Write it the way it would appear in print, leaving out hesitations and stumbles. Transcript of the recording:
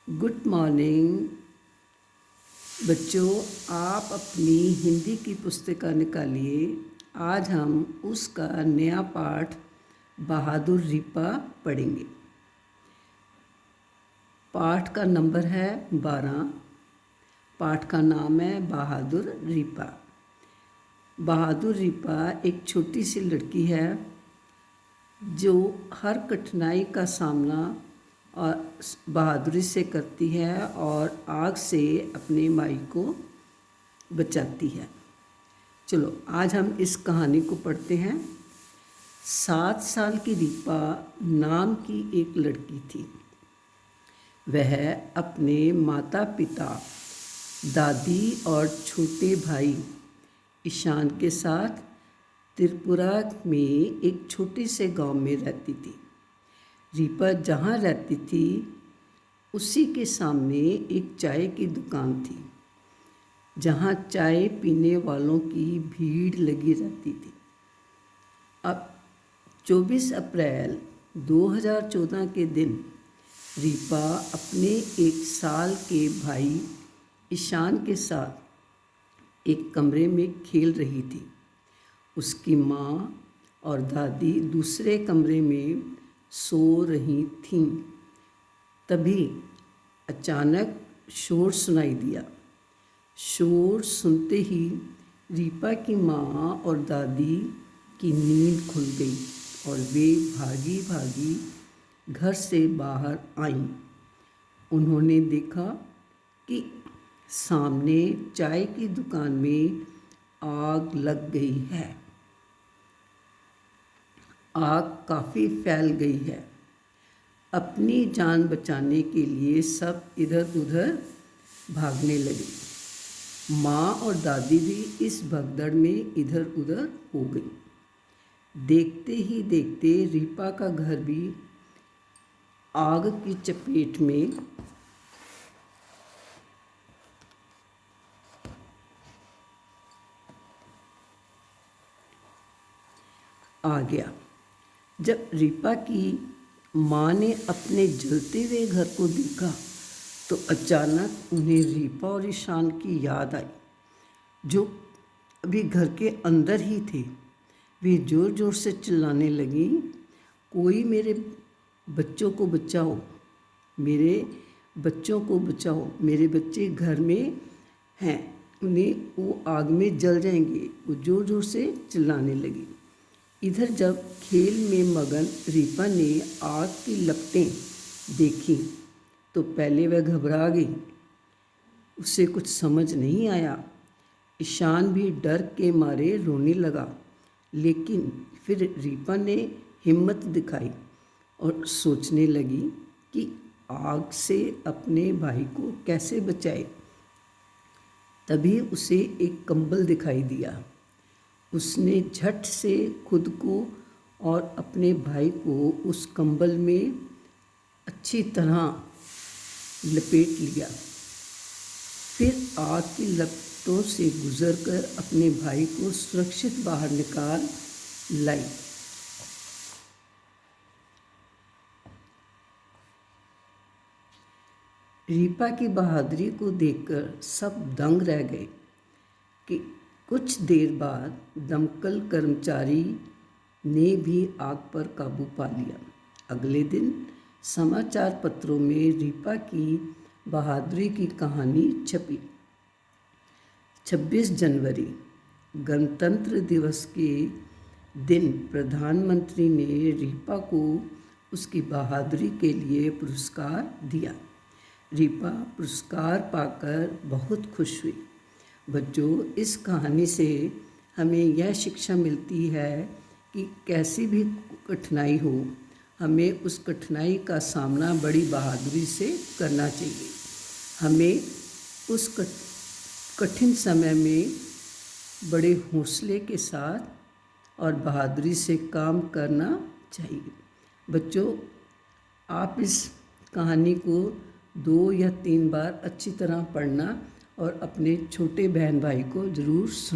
Good morning बच्चों। आप अपनी हिंदी की पुस्तिका निकालिए। आज हम उसका नया पाठ बहादुर रीपा पढ़ेंगे। पाठ का नंबर है 12। पाठ का नाम है बहादुर रीपा। बहादुर रीपा एक छोटी सी लड़की है जो हर कठिनाई का सामना और बहादुरी से करती है और आग से अपने माई को बचाती है। चलो आज हम इस कहानी को पढ़ते हैं। 7 साल की रीपा नाम की एक लड़की थी। वह अपने माता पिता, दादी और छोटे भाई ईशान के साथ त्रिपुरा में एक छोटे से गांव में रहती थी। रीपा जहाँ रहती थी उसी के सामने एक चाय की दुकान थी, जहाँ चाय पीने वालों की भीड़ लगी रहती थी। अब 24 अप्रैल 2014 के दिन रीपा अपने 1 साल के भाई ईशान के साथ एक कमरे में खेल रही थी। उसकी माँ और दादी दूसरे कमरे में सो रही थीं। तभी अचानक शोर सुनाई दिया। शोर सुनते ही रीपा की माँ और दादी की नींद खुल गई और वे भागी भागी घर से बाहर आईं। उन्होंने देखा कि सामने चाय की दुकान में आग लग गई है। आग काफ़ी फैल गई है। अपनी जान बचाने के लिए सब इधर उधर भागने लगे। माँ और दादी भी इस भगदड़ में इधर उधर हो गई। देखते ही देखते रीपा का घर भी आग की चपेट में आ गया। जब रीपा की माँ ने अपने जलते हुए घर को देखा तो अचानक उन्हें रीपा और ईशान की याद आई, जो अभी घर के अंदर ही थे। वे ज़ोर ज़ोर से चिल्लाने लगी, कोई मेरे बच्चों को बचाओ, मेरे बच्चों को बचाओ, मेरे बच्चे घर में हैं, उन्हें वो आग में जल जाएंगे। वो ज़ोर ज़ोर से चिल्लाने लगी। इधर जब खेल में मगन रीपा ने आग की लपटें देखी तो पहले वह घबरा गई। उसे कुछ समझ नहीं आया। ईशान भी डर के मारे रोने लगा। लेकिन फिर रीपा ने हिम्मत दिखाई और सोचने लगी कि आग से अपने भाई को कैसे बचाए। तभी उसे एक कंबल दिखाई दिया। उसने झट से खुद को और अपने भाई को उस कंबल में अच्छी तरह लपेट लिया। फिर आग की लपटों से गुजरकर अपने भाई को सुरक्षित बाहर निकाल लाई। रीपा की बहादुरी को देखकर सब दंग रह गए कि कुछ देर बाद दमकल कर्मचारी ने भी आग पर काबू पा लिया। अगले दिन समाचार पत्रों में रीपा की बहादुरी की कहानी छपी। 26 जनवरी गणतंत्र दिवस के दिन प्रधानमंत्री ने रीपा को उसकी बहादुरी के लिए पुरस्कार दिया। रीपा पुरस्कार पाकर बहुत खुश हुई। बच्चों, इस कहानी से हमें यह शिक्षा मिलती है कि कैसी भी कठिनाई हो, हमें उस कठिनाई का सामना बड़ी बहादुरी से करना चाहिए। हमें उस कठिन समय में बड़े हौसले के साथ और बहादुरी से काम करना चाहिए। बच्चों, आप इस कहानी को 2 या 3 बार अच्छी तरह पढ़ना और अपने छोटे बहन भाई को ज़रूर सुन